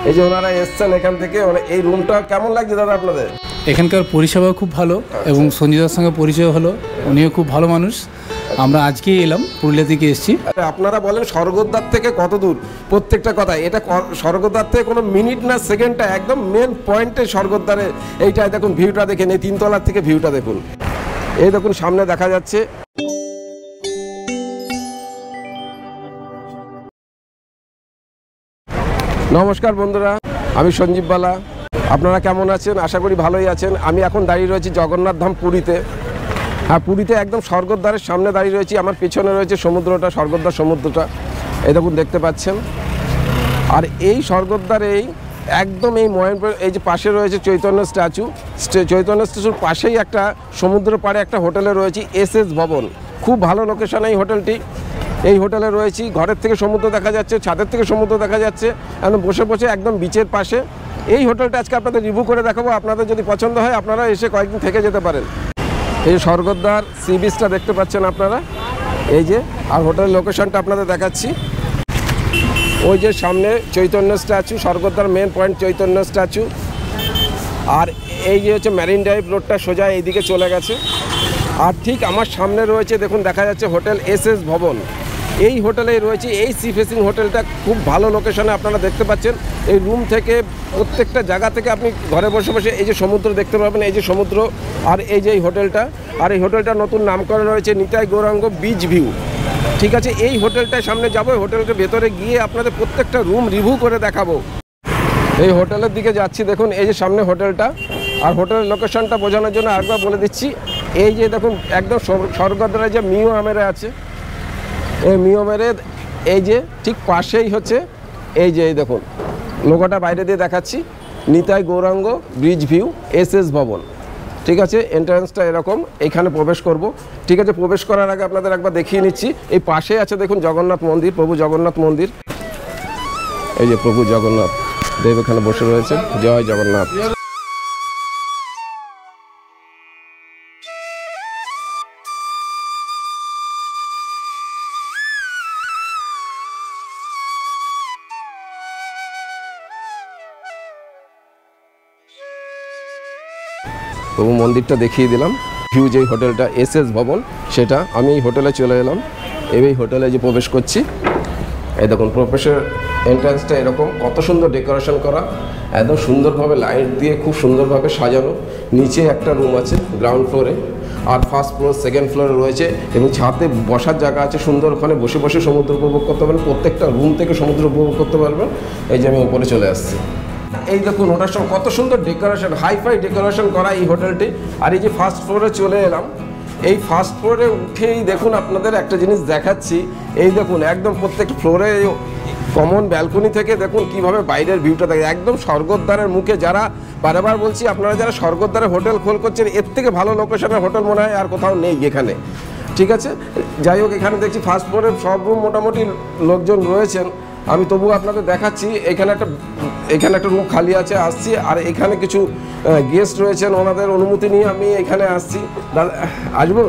এই যে ওনারা এসছেন এখান থেকে, এই রুমটা কেমন লাগছে দাদা আপনাদের? এখানকার পরিষেবা খুব ভালো এবং সঞ্জিতার সঙ্গে পরিচয় হলো, উনিও খুব ভালো মানুষ। আমরা আজকেই এলাম, পুরুলিয়া থেকে এসেছি। আপনারা বলেন স্বর্গদ্বার থেকে কত দূর, প্রত্যেকটা কথা এটা স্বর্গদ্বার থেকে কোনো মিনিট না সেকেন্ডটা, একদম মেন পয়েন্টে স্বর্গদ্বারে। এইটাই দেখুন ভিউটা দেখেন, এই 3 তলার থেকে ভিউটা দেখুন, এই দেখুন সামনে দেখা যাচ্ছে। নমস্কার বন্ধুরা, আমি সঞ্জীব বালা। আপনারা কেমন আছেন? আশা করি ভালোই আছেন। আমি এখন দাঁড়িয়ে রয়েছি জগন্নাথ ধাম পুরীতে। হ্যাঁ, পুরীতে একদম স্বর্গদ্বারের সামনে দাঁড়িয়ে রয়েছি। আমার পিছনে রয়েছে সমুদ্রটা, স্বর্গদ্বার সমুদ্রটা, এই দেখুন দেখতে পাচ্ছেন। আর এই স্বর্গদ্বারেই একদম এই ময়নপুর, এই যে পাশে রয়েছে চৈতন্য স্ট্যাচু, চৈতন্য স্ট্যাচুর পাশেই একটা সমুদ্র পাড়ে একটা হোটেলে রয়েছি, এসএস ভবন। খুব ভালো লোকেশন এই হোটেলটি। এই হোটেলে রয়েছি, ঘরের থেকে সমুদ্র দেখা যাচ্ছে, ছাদের থেকে সমুদ্র দেখা যাচ্ছে, একদম বসে বসে একদম বিচের পাশে। এই হোটেলটা আজকে আপনাদের রিভিউ করে দেখাবো। আপনাদের যদি পছন্দ হয় আপনারা এসে কয়েকদিন থেকে যেতে পারেন। এই স্বর্গদ্বার সি বিচটা দেখতে পাচ্ছেন আপনারা, এই যে। আর হোটেলের লোকেশনটা আপনাদের দেখাচ্ছি। ওই যে সামনে Chaitanya statue, Swargadwar main point Chaitanya statue. আর এই যে হচ্ছে ম্যারিন ড্রাইভ রোডটা সোজা এইদিকে চলে গেছে। আর ঠিক আমার সামনে রয়েছে দেখুন দেখা যাচ্ছে হোটেল এসএস ভবন। এই হোটেলেই রয়েছে, এই সি ফেসিং হোটেলটা খুব ভালো লোকেশনে আপনারা দেখতে পাচ্ছেন। এই রুম থেকে প্রত্যেকটা জায়গা থেকে আপনি ঘরে বসে বসে এই যে সমুদ্র দেখতে পাবেন, এই যে সমুদ্র। আর এই যে এই হোটেলটা, আর এই হোটেলটা নতুন নামকরণ রয়েছে নিতাই গৌরাঙ্গ বিচ ভিউ। ঠিক আছে, এই হোটেলটার সামনে যাবো, হোটেলটার ভেতরে গিয়ে আপনাদের প্রত্যেকটা রুম রিভিউ করে দেখাবো। এই হোটেলের দিকে যাচ্ছি, দেখুন এই যে সামনে হোটেলটা। আর হোটেলের লোকেশনটা বোঝানোর জন্য আরেকবার বলে দিচ্ছি, এই যে দেখুন একদম স্বর্গদ্বারে যে মিউজিয়ামের আছে, এই মিউজিয়ামের এই যে ঠিক পাশেই হচ্ছে এই যে এই দেখুন লোগোটা বাইরে দিয়ে দেখাচ্ছি, Nitai Gauranga Bridge View SS Bhavan. ঠিক আছে, এন্ট্রান্সটা এরকম, এইখানে প্রবেশ করব। ঠিক আছে, প্রবেশ করার আগে আপনাদের একবার দেখিয়ে নিচ্ছি, এই পাশে আছে দেখুন জগন্নাথ মন্দির, প্রভু জগন্নাথ মন্দির। এই যে প্রভু জগন্নাথ দেব এখানে বসে রয়েছে, জয় জগন্নাথ। প্রভু মন্দিরটা দেখিয়ে দিলাম। ভিউ যে হোটেলটা এসএস ভবন, সেটা আমি এই হোটেলে চলে এলাম। এই হোটেলে যে প্রবেশ করছি, এই দেখুন প্রবেশের এন্ট্রান্সটা এরকম, কত সুন্দর ডেকোরেশন করা, একদম সুন্দরভাবে লাইট দিয়ে খুব সুন্দরভাবে সাজানো। নিচে একটা রুম আছে গ্রাউন্ড ফ্লোরে, আর ফার্স্ট ফ্লোর সেকেন্ড ফ্লোরে রয়েছে, এবং ছাদে বসার জায়গা আছে সুন্দর, ওখানে বসে বসে সমুদ্র উপভোগ করতে পারবেন। প্রত্যেকটা রুম থেকে সমুদ্র উপভোগ করতে পারবেন। এই যে আমি উপরে চলে আসছি, এই দেখুন ওটার সঙ্গে কত সুন্দর ডেকোরেশন, হাইফাই ডেকোরেশন করা এই হোটেলটি। আর এই যে ফার্স্ট ফ্লোরে চলে এলাম, এই ফার্স্ট ফ্লোরে উঠেই দেখুন আপনাদের একটা জিনিস দেখাচ্ছি। এই দেখুন একদম প্রত্যেক ফ্লোরে কমন ব্যালকনি থেকে দেখুন কিভাবে বাইরের ভিউটা থাকে, একদম স্বর্গদ্বারের মুখে। যারা বারবার বলছি, আপনারা যারা স্বর্গদ্বারে হোটেল খোল করছেন, এর থেকে ভালো লোকেশনের হোটেল মনে হয় আর কোথাও নেই এখানে। ঠিক আছে, যাই হোক এখানে দেখছি ফার্স্ট ফ্লোরের সব রুম মোটামুটি লোকজন রয়েছেন। আমি তবুও আপনাদের দেখাচ্ছি, এখানে একটা রুম খালি আছে, আসছি। আর এখানে কিছু গেস্ট রয়েছেন, ওনাদের অনুমতি নিয়ে আমি এখানে আসছি। দাদা আসবো?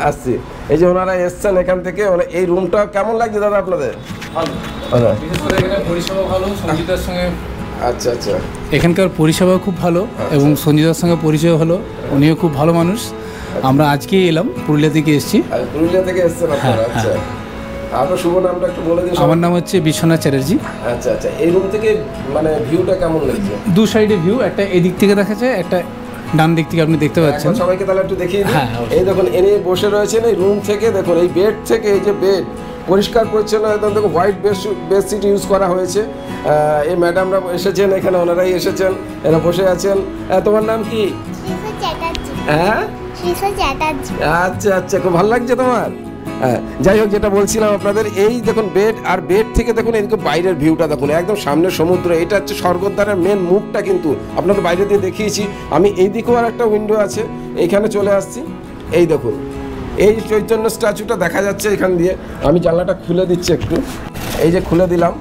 আসছি। এই যে ওনারা এসছেন এখান থেকে, এই রুমটা কেমন লাগছে দাদা আপনাদের? পরিষেবা ভালো, সঞ্জিতার সঙ্গে। আচ্ছা আচ্ছা, এখানকার পরিষেবা খুব ভালো এবং সঞ্জিতার সঙ্গে পরিচয় হলো, উনিও খুব ভালো মানুষ। আমরা আজকেই এলাম, পুরুলিয়া থেকে এসেছি। পুরুলিয়া থেকে এসছেন আপনারা? আচ্ছা, আপনার শুভ নামটা একটু বলে দিন। আমার নাম হচ্ছে বিশ্বনাথ চ্যাটার্জি। আচ্ছা আচ্ছা, এই রুম থেকে মানে ভিউটা কেমন লাগছে? দু সাইডে ভিউ, একটা এদিক থেকে দেখা যায়, একটা ডান দিক থেকে আপনি দেখতে পাচ্ছেন। সবাইকে তাহলে একটু দেখিয়ে দিন। এই দেখুন এনে বসে রয়েছেন এই রুম থেকে, দেখুন এই বেড থেকে, এই যে বেড পরিষ্কার পরিচ্ছন্ন, একদম দেখুন হোয়াইট বেডশিট ইউজ করা হয়েছে। এই ম্যাডামরা এসেছেন এখানে, ওনারাই এসেছেন, এরা বসে আছেন। তোমার নাম কি? হ্যাঁ, আচ্ছা আচ্ছা, খুব ভালো লাগছে তোমার? হ্যাঁ, যাই হোক, যেটা বলছিলাম আপনাদের, এই দেখুন বেড, আর বেড থেকে দেখুন এদিকে বাইরের ভিউটা দেখুন, একদম সামনে সমুদ্র। এটা হচ্ছে স্বর্গদ্বারের মেন মুখটা, কিন্তু আপনাদের বাইরে দিয়ে দেখিয়েছি আমি। এই দিকেও আর একটা উইন্ডো আছে, এইখানে চলে আসছি। এই দেখুন এই চৈতন্য স্ট্যাচুটা দেখা যাচ্ছে এখান দিয়ে। আমি জানলাটা খুলে দিচ্ছি একটু, এই যে খুলে দিলাম,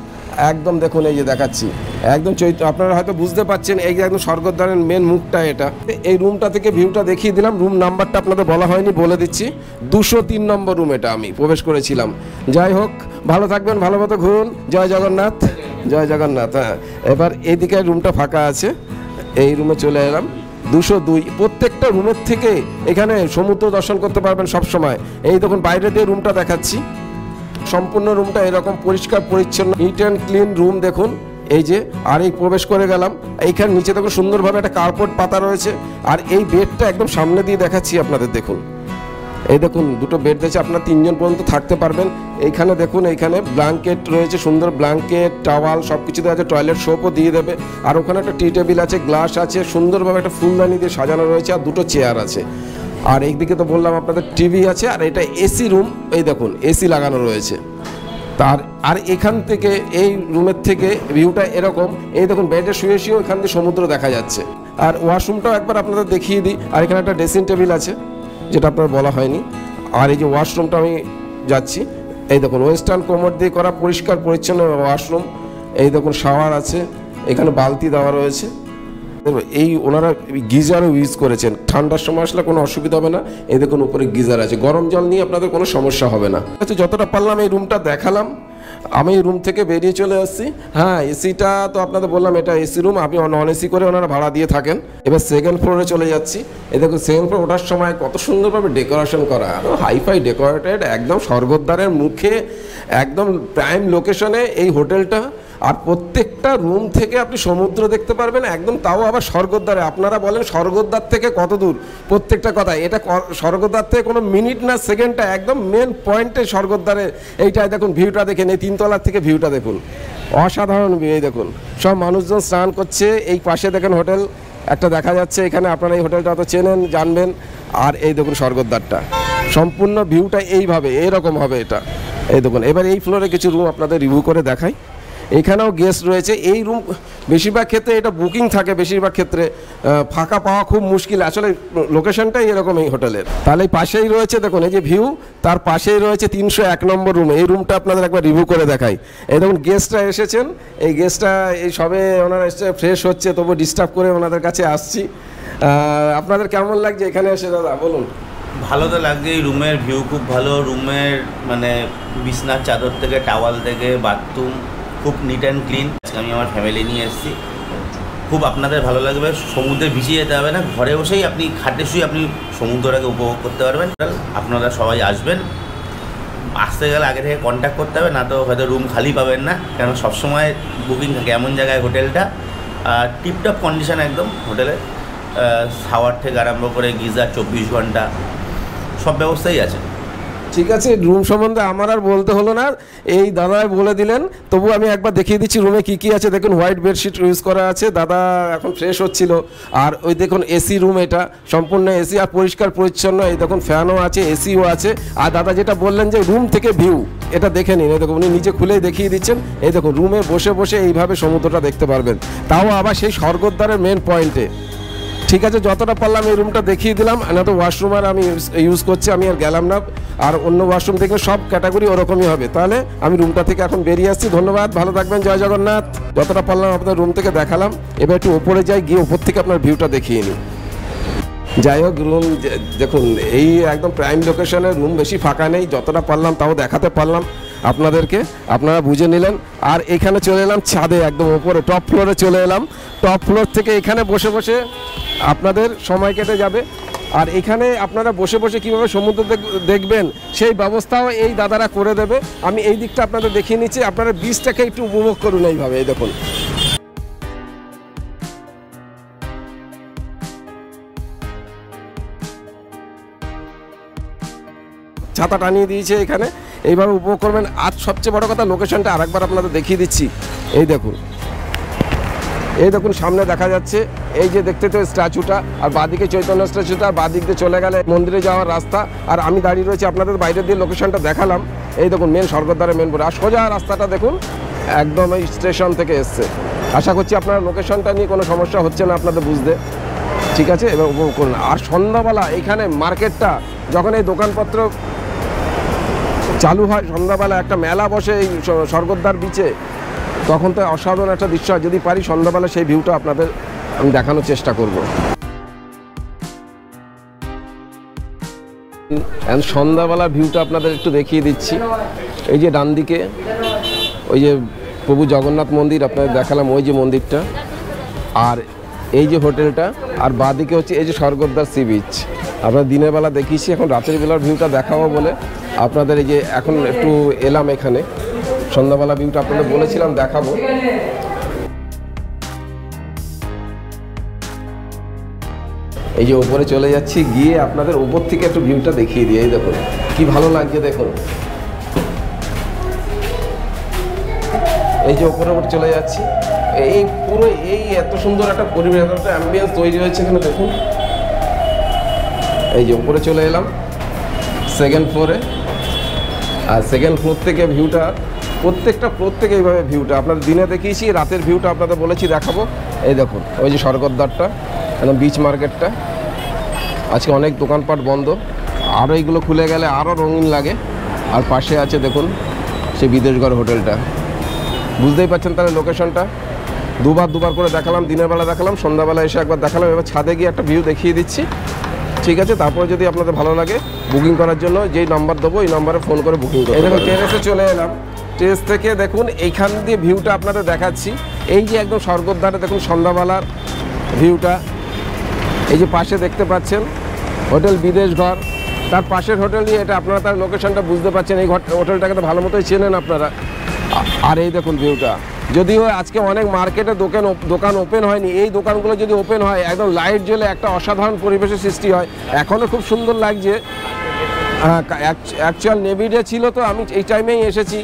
একদম দেখুন এই যে দেখাচ্ছি, একদম আপনারা হয়তো বুঝতে পারছেন, এই যে একদম স্বর্গদ্বারের মেন মুখটা এটা। এই রুমটা থেকে ভিউটা দেখিয়ে দিলাম। রুম নাম্বারটা আপনাদের বলা হয়নি, বলে দিচ্ছি, 203 নম্বর রুম এটা আমি প্রবেশ করেছিলাম। যাই হোক, ভালো থাকবেন, ভালো মতো ঘুরুন। জয় জগন্নাথ, জয় জগন্নাথ। হ্যাঁ, এবার এইদিকে রুমটা ফাঁকা আছে, এই রুমে চলে এলাম। 202, প্রত্যেকটা রুমের থেকে এখানে সমুদ্র দর্শন করতে পারবেন সব সময়। এই দেখুন বাইরে দিয়ে রুমটা দেখাচ্ছি, সম্পূর্ণ রুমটা এরকম পরিষ্কার পরিচ্ছন্ন, নিট অ্যান্ড ক্লিন রুম দেখুন। এই যে, আর এই প্রবেশ করে গেলাম, এইখানে নিচে দেখুন সুন্দরভাবে একটা কার্পেট পাতা রয়েছে। আর এই বেডটা একদম সামনে দিয়ে দেখাচ্ছি আপনাদের, দেখুন এই দেখুন দুটো বেড রয়েছে, আপনার 3 জন পর্যন্ত থাকতে পারবেন। এইখানে দেখুন, এইখানে ব্ল্যাঙ্কেট রয়েছে, সুন্দর ব্ল্যাঙ্কেট, টাওয়াল সব কিছু দেওয়া আছে, টয়লেট সোপও দিয়ে দেবে। আর ওখানে একটা টি টেবিল আছে, গ্লাস আছে, সুন্দরভাবে একটা ফুলদানি দিয়ে সাজানো রয়েছে, আর দুটো চেয়ার আছে। আর এইদিকে তো বললাম আপনাদের টিভি আছে, আর এটা এসি রুম, এই দেখুন এসি লাগানো রয়েছে। আর এখান থেকে, এই রুমের থেকে ভিউটা এরকম, এই দেখুন বেডে শুয়ে শুয়েও এখান থেকে সমুদ্র দেখা যাচ্ছে। আর ওয়াশরুমটাও একবার আপনাদের দেখিয়ে দিই। আর এখানে একটা ড্রেসিং টেবিল আছে, যেটা আপনার বলা হয়নি। আর এই যে ওয়াশরুমটা আমি যাচ্ছি, এই দেখুন ওয়েস্টার্ন কোমর দিয়ে করা পরিষ্কার পরিচ্ছন্ন ওয়াশরুম। এই দেখুন শাওয়ার আছে, এখানে বালতি দেওয়া রয়েছে। এই ওনারা গিজারও ইউজ করেছেন, ঠান্ডার সময় আসলে কোনো অসুবিধা হবে না। এই দেখুন উপরে গিজার আছে, গরম জল নিয়ে আপনাদের কোনো সমস্যা হবে না। আচ্ছা, যতটা পারলাম এই রুমটা দেখালাম। আমি এই রুম থেকে বেরিয়ে চলে আসছি। হ্যাঁ, এসিটা তো আপনাদের বললাম এটা এসি রুম, আপনি নন এসি করে ওনারা ভাড়া দিয়ে থাকেন। এবার সেকেন্ড ফ্লোরে চলে যাচ্ছি। এই দেখুন সেকেন্ড ফ্লোর ওঠার সময় কত সুন্দরভাবে ডেকোরেশন করা, হাইফাই ডেকোরেটেড, একদম স্বর্গদ্বারের মুখে, একদম প্রাইম লোকেশনে এই হোটেলটা। আর প্রত্যেকটা রুম থেকে আপনি সমুদ্র দেখতে পারবেন, একদম তাও আবার স্বর্গদ্বারে। আপনারা বলেন স্বর্গদ্বার থেকে কত দূর, প্রত্যেকটা কথা, এটা স্বর্গদ্বার থেকে কোনো মিনিট না সেকেন্ডটা, একদম মেন পয়েন্টে স্বর্গদ্বারে। এইটাই দেখুন ভিউটা দেখেন, এই 3 তলার থেকে ভিউটা দেখুন, অসাধারণ ভিউ। এই দেখুন সব মানুষজন স্নান করছে, এই পাশে দেখেন হোটেল একটা দেখা যাচ্ছে, এখানে আপনারা এই হোটেলটা তো চেনেন, জানবেন। আর এই দেখুন স্বর্গদ্বারটা, সম্পূর্ণ ভিউটা এইভাবে এরকম হবে এটা। এই দেখুন, এবার এই ফ্লোরে কিছু রুম আপনাদের রিভিউ করে দেখাই। এখানেও গেস্ট রয়েছে। এই রুম বেশিরভাগ ক্ষেত্রে এটা বুকিং থাকে, বেশিরভাগ ক্ষেত্রে ফাঁকা পাওয়া খুব মুশকিল, আসলে লোকেশনটাই এরকম এই হোটেলের। তাহলে এই পাশেই রয়েছে দেখুন এই যে ভিউ, তার পাশেই রয়েছে 301 নম্বর রুম। এই রুমটা আপনাদের একবার রিভিউ করে দেখাই। এই দেখুন গেস্টরা এসেছেন, এই গেস্টরা এই সবে ওনারা এসে ফ্রেশ হচ্ছে, তবু ডিস্টার্ব করে ওনাদের কাছে আসছি। আপনাদের কেমন লাগছে এখানে এসে দাদা, বলুন? ভালো তো লাগছে, এই রুমের ভিউ খুব ভালো। রুমের মানে বিছনার চাদর থেকে, টাওয়াল থেকে, বাথরুম খুব নিট অ্যান্ড ক্লিন। আমি আমার ফ্যামিলি নিয়ে এসেছি, খুব আপনাদের ভালো লাগবে। সমুদ্রে ভিজিয়ে যেতে হবে না, ঘরে বসেই আপনি খাটে শুয়ে আপনি সমুদ্রটাকে উপভোগ করতে পারবেন। আপনারা সবাই আসবেন, আসতে গেলে আগে থেকে কন্ট্যাক্ট করতে হবে, না তো হয়তো রুম খালি পাবেন না, কেন সবসময় বুকিং থাকে এমন জায়গায় হোটেলটা। টিপটপ কন্ডিশন একদম হোটেলে, শাওয়ার থেকে আরম্ভ করে গিজার 24 ঘন্টা সব ব্যবস্থাই আছে। ঠিক আছে, রুম সম্বন্ধে আমার আর বলতে হলো না, এই দাদা বলে দিলেন। তবু আমি একবার দেখিয়ে দিচ্ছি রুমে কী কী আছে। দেখুন হোয়াইট বেডশিট ইউজ করা আছে, দাদা এখন ফ্রেশ হচ্ছিল। আর ওই দেখুন এসি রুম, এটা সম্পূর্ণ এসি আর পরিষ্কার পরিচ্ছন্ন। এই দেখুন ফ্যানও আছে, এসিও আছে। আর দাদা যেটা বললেন যে রুম থেকে ভিউ, এটা দেখে নিন। এই দেখুন উনি নিচে খুলেই দেখিয়ে দিচ্ছেন। এই দেখুন রুমে বসে বসে এইভাবে সমুদ্রটা দেখতে পারবেন, তাও আবার সেই স্বর্গদ্বারের মেন পয়েন্টে। ঠিক আছে, যতটা পারলাম এই রুমটা দেখিয়ে দিলাম। না তো ওয়াশরুম আর আমি ইউজ করছি, আমি আর গেলাম না। আর অন্য ওয়াশরুম দেখলে সব ক্যাটাগরি ওরকমই হবে। তাহলে আমি রুমটা থেকে এখন বেরিয়ে আসছি। ধন্যবাদ, ভালো থাকবেন, জয় জগন্নাথ। যতটা পারলাম আপনাদের রুম থেকে দেখালাম। এবার একটু ওপরে যাই, গিয়ে ওপর থেকে আপনার ভিউটা দেখিয়ে নিই। যাই হোক, রুম দেখুন এই একদম প্রাইম লোকেশনের রুম, বেশি ফাঁকা নেই। যতটা পারলাম তাও দেখাতে পারলাম আপনাদেরকে, আপনারা বুঝে নিলেন। আর এখানে চলে এলাম ছাদে, একদম ওপরে টপ ফ্লোরে চলে এলাম। টপ ফ্লোর থেকে এখানে বসে বসে আপনাদের সময় কেটে যাবে। আর এখানে আপনারা বসে বসে কীভাবে সমুদ্র দেখবেন সেই ব্যবস্থাও এই দাদারা করে দেবে। আমি এই দিকটা আপনাদের দেখিয়ে নিচ্ছি, আপনারা বীজটাকে একটু উপভোগ করুন এইভাবে। এই দেখুন ছাতা টানিয়ে দিয়েছে এখানে, এইভাবে উপভোগ করবেন। আর সবচেয়ে বড় কথা লোকেশনটা আরেকবার আপনাদের দেখিয়ে দিচ্ছি। এই দেখুন এই দেখুন সামনে দেখা যাচ্ছে এই যে দেখতে তো স্ট্যাচুটা, আর বাদিকে চৈতন্য স্ট্যাচুটা, আর বাদিক দিয়ে চলে গেলে মন্দিরে যাওয়ার রাস্তা। আর আমি দাঁড়িয়ে রয়েছি, আপনাদের বাইরে দিয়ে লোকেশনটা দেখালাম। এই দেখুন মেন স্বর্গদ্বারের মেন বোর্ড, আর সোজা রাস্তাটা দেখুন একদম এই স্টেশন থেকে এসছে। আশা করছি আপনার লোকেশনটা নিয়ে কোনো সমস্যা হচ্ছে না আপনাদের বুঝতে, ঠিক আছে? এবার উপভোগ করুন। আর সন্ধ্যাবেলা এখানে মার্কেটটা যখন এই দোকানপত্র চালু হয়, সন্ধ্যাবেলা একটা মেলা বসে এই স্বর্গদ্বার বিচে, তখন তো অসাধারণ একটা দৃশ্য হয়। যদি পারি সন্ধ্যাবেলা সেই ভিউটা আপনাদের আমি দেখানোর চেষ্টা করব। সন্ধ্যাবেলার ভিউটা আপনাদের একটু দেখিয়ে দিচ্ছি। এই যে ডান দিকে ওই যে প্রভু জগন্নাথ মন্দির আপনাদের দেখালাম, ওই যে মন্দিরটা, আর এই যে হোটেলটা, আর বাঁদিকে হচ্ছে এই যে স্বর্গদ্বার সি বিচ। আপনার দিনের বেলা দেখিয়েছি, এখন রাতের বেলার ভিউটা দেখাবো বলে আপনাদের এই যে এখন একটু এলাম এখানে। সন্ধ্যাবেলা ভিউটা আপনাদের বলেছিলাম দেখাবো। এই যে উপরে চলে যাচ্ছি, গিয়ে আপনাদের উপর থেকে একটু ভিউটা দেখিয়ে দিই। এই দেখুন কি ভালো লাগছে দেখুন। এই যে উপরে চলে যাচ্ছি, এই পুরো এই এত সুন্দর একটা পরিবেশ, একটা অ্যাম্বিয়েন্স তৈরি হয়েছে এখানে দেখুন। এই যে উপরে চলে এলাম সেকেন্ড ফ্লোরে, আর সেকেন্ড ফ্লোর থেকে ভিউটা প্রত্যেক এইভাবে ভিউটা আপনার দিনে দেখিয়েছি, রাতের ভিউটা আপনাদের বলেছি দেখাবো। এই দেখুন ওই যে স্বর্গদ্বারটা, একদম বিচ মার্কেটটা। আজকে অনেক দোকানপাট বন্ধ, আরও এইগুলো খুলে গেলে আরও রঙিন লাগে। আর পাশে আছে দেখুন সেই বিদেশগড় হোটেলটা, বুঝতেই পারছেন তাহলে লোকেশনটা। দুবার করে দেখালাম, দিনের বেলা দেখালাম, সন্ধ্যাবেলা এসে একবার দেখালাম। এবার ছাদে গিয়ে একটা ভিউ দেখিয়ে দিচ্ছি, ঠিক আছে? তারপরে যদি আপনাদের ভালো লাগে বুকিং করার জন্য যেই নাম্বার দেবো এই নাম্বারে ফোন করে বুকিং করুন। এই দেখুন টেরেসে চলে এলাম, টেরেস থেকে দেখুন এইখান দিয়ে ভিউটা আপনাদের দেখাচ্ছি। এই যে একদম স্বর্গদ্বারে দেখুন সন্ধ্যাবেলার ভিউটা। এই যে পাশে দেখতে পাচ্ছেন হোটেল বিদেশঘর, তার পাশের হোটেল নিয়ে এটা আপনারা তার লোকেশনটা বুঝতে পারছেন। এই হোটেলটাকে তো ভালো মতোই চেনেন আপনারা। আর এই দেখুন ভিউটা, যদিও আজকে অনেক মার্কেটে দোকান ওপেন হয়নি, এই দোকানগুলো যদি ওপেন হয় একদম লাইট জ্বলে একটা অসাধারণ পরিবেশের সৃষ্টি হয়। এখনও খুব সুন্দর লাগছে। অ্যাকচুয়াল নেভি ডে ছিল তো আমি এই টাইমেই এসেছি,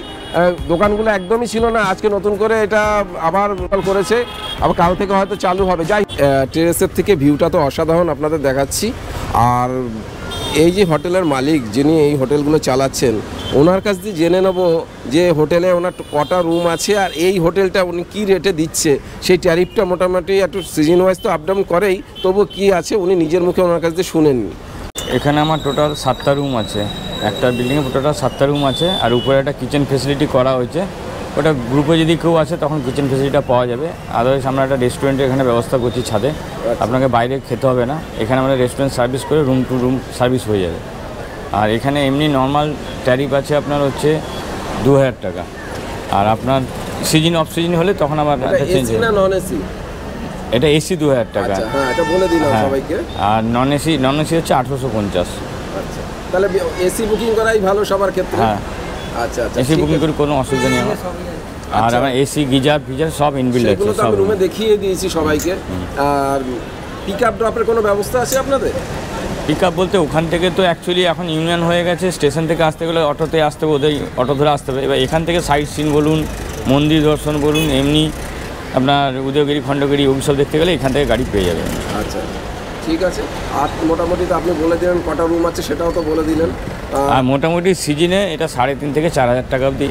দোকানগুলো একদমই ছিল না। আজকে নতুন করে এটা আবার করেছে, আবার কাল থেকে হয়তো চালু হবে। যাই টেরেসের থেকে ভিউটা তো অসাধারণ আপনাদের দেখাচ্ছি। আর এই যে হোটেলের মালিক যিনি এই হোটেলগুলো চালাচ্ছেন, ওনার কাছ দিয়ে জেনে নেব যে হোটেলে ওনার কটা রুম আছে, আর এই হোটেলটা উনি কী রেটে দিচ্ছে। সেই ট্যারিফটা মোটামুটি একটু সিজন ওয়াইজ তো আপ ডাউন করেই, তবু কী আছে উনি নিজের মুখে ওনার কাছ দিয়ে শুনেন। এখানে আমার টোটাল 7টা রুম আছে, একটা বিল্ডিংয়ে টোটাল 7টা রুম আছে, আর উপরে একটা কিচেন ফেসিলিটি করা হয়েছে। ওটা গ্রুপে যদি কেউ আসে তখন কিচেন ফেসিলিটিটা পাওয়া যাবে। আদারওয়াইজ আমরা একটা রেস্টুরেন্টের এখানে ব্যবস্থা করছি ছাদে, আপনাকে বাইরে খেতে হবে না। এখানে আমরা রেস্টুরেন্ট সার্ভিস করে রুম টু রুম সার্ভিস হয়ে যাবে। আর এখানে এমনি নর্মাল ট্যারিফ আছে আপনার হচ্ছে 2000 টাকা, আর আপনার সিজন অফ সিজন হলে তখন আবার চেঞ্জ হবে। এটা এসি 2000 টাকা, আর নন এসি হচ্ছে 1850। তাহলে এসি বুকিং করাই ভালো সবার ক্ষেত্রে। হ্যাঁ আচ্ছা, এসি বুকিং করে কোনো অসুবিধা নেই আমার। আর আমার এসি গিজার ফিজার সব ইনবিল্ড আছে, সব রুমে দেখিয়ে দিয়েছি সবাইকে। আর পিক আপ ড্রপের কোনো ব্যবস্থা আছে আপনাদের? পিক আপ বলতে ওখান থেকে তো অ্যাকচুয়ালি এখন ইউনিয়ন হয়ে গেছে, স্টেশন থেকে আসতে গেলে অটোতে আসতে হবে, ওদের অটো ধরে আসতে হবে। এবার এখান থেকে সাইট সিন বলুন, মন্দির দর্শন বলুন, এমনি আপনার উদয়গিরি খণ্ডগিরি ওইসব দেখতে গেলে এখান থেকে গাড়ি পেয়ে যাবেন। আচ্ছা ঠিক আছে। আর মোটামুটি তো আপনি বলে দিলেন কটা রুম আছে, সেটাও তো বলে দিলেন। আর মোটামুটি সিজনে এটা 3.5 থেকে 4000 টাকা অবধি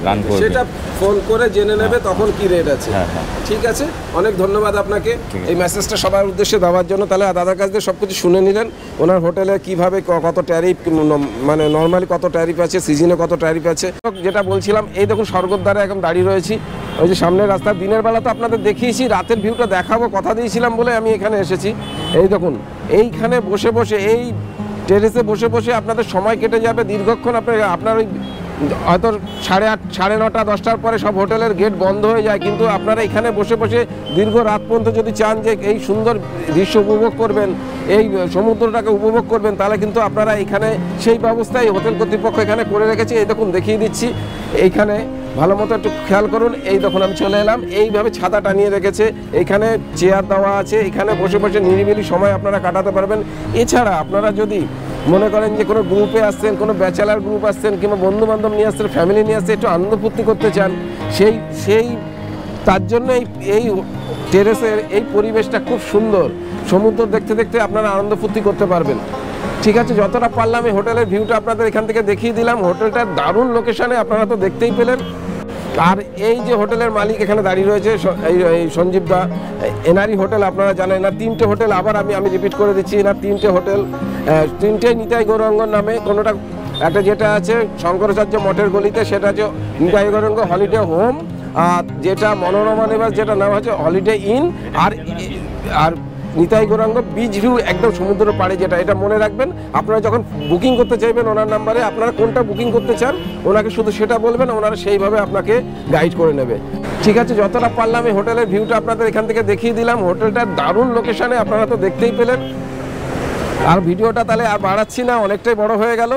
রান করবে, সেটা ফোন করে জেনে নেবে তখন কি রেট আছে। হ্যাঁ হ্যাঁ ঠিক আছে, অনেক ধন্যবাদ আপনাকে এই মেসেজটা সবার উদ্দেশ্যে দেওয়ার জন্য। তাহলে দাদার কাছ দিয়ে সব কিছু শুনে নিলেন, ওনার হোটেলে কীভাবে কত ট্যারিফ, মানে নর্মালি কত ট্যারিফ আছে, সিজনে কত ট্যারিফ আছে। যেটা বলছিলাম, এই দেখুন স্বর্গদ্বারে এখন দাঁড়িয়ে রয়েছি, ওই যে সামনের রাস্তা। দিনের বেলা তো আপনাদের দেখিয়েছি, রাতের ভিউটা দেখাবো কথা দিয়েছিলাম বলে আমি এখানে এসেছি। এই দেখুন এইখানে বসে বসে, এই টেরেসে বসে বসে আপনাদের সময় কেটে যাবে দীর্ঘক্ষণ। আপনার ওই হয়তো 8:30, 9:30, 10টার পরে সব হোটেলের গেট বন্ধ হয়ে যায়, কিন্তু আপনারা এখানে বসে বসে দীর্ঘ রাত পর্যন্ত যদি চান যে এই সুন্দর দৃশ্য উপভোগ করবেন, এই সমুদ্রটাকে উপভোগ করবেন, তাহলে কিন্তু আপনারা এখানে সেই ব্যবস্থাই হোটেল কর্তৃপক্ষ এখানে করে রেখেছে। এই দেখুন দেখিয়ে দিচ্ছি, এইখানে ভালো মতো একটু খেয়াল করুন। এই দেখুন আমি চলে এলাম, এইভাবে ছাতা টানিয়ে রেখেছে, এইখানে চেয়ার দেওয়া আছে, এখানে বসে বসে নিরিবিলি সময় আপনারা কাটাতে পারবেন। এছাড়া আপনারা যদি মনে করেন যে কোনো গ্রুপে আসছেন, কোনো ব্যাচেলার গ্রুপ আসছেন, কিংবা বন্ধু বান্ধব নিয়ে আসছেন, ফ্যামিলি নিয়ে আসছেন, একটু আনন্দ ফুর্তি করতে চান, সেই তার জন্য এই টেরেসের এই পরিবেশটা খুব সুন্দর, সমুদ্র দেখতে দেখতে আপনারা আনন্দ ফুর্তি করতে পারবেন। ঠিক আছে, যতটা পারলাম এই হোটেলের ভিউটা আপনাদের এখান থেকে দেখিয়ে দিলাম। হোটেলটার দারুণ লোকেশনে, আপনারা তো দেখতেই পেলেন। আর এই যে হোটেলের মালিক এখানে দাঁড়িয়ে রয়েছে, এই সঞ্জীব দা, এনারই হোটেল, আপনারা জানেন না, 3টে হোটেল, আবার আমি রিপিট করে দিচ্ছি, এনার 3টে হোটেল, 3টেই নিতাই গৌরাঙ্গর নামে। কোনোটা একটা যেটা আছে শঙ্করাচার্য মঠের গলিতে, সেটা হচ্ছে নিতাই গৌরাঙ্গ হলিডে হোম, আর যেটা মনোরমা নিবাস, যেটা নাম হচ্ছে হলিডে ইন, আর নিতাই গৌরাঙ্গ বিচ ভিউ, একদম সমুদ্র পাড়ে যেটা। এটা মনে রাখবেন, আপনারা যখন বুকিং করতে চাইবেন ওনার নাম্বারে, আপনারা কোনটা বুকিং করতে চান ওনাকে শুধু সেটা বলবেন, ওনারা সেইভাবে আপনাকে গাইড করে নেবে। ঠিক আছে, যতটা পারলাম এই হোটেলের ভিউটা আপনাদের এখান থেকে দেখিয়ে দিলাম। হোটেলটার দারুণ লোকেশনে, আপনারা তো দেখতেই পেলেন। আর ভিডিওটা তাহলে আর বাড়াচ্ছি না, অনেকটাই বড় হয়ে গেল।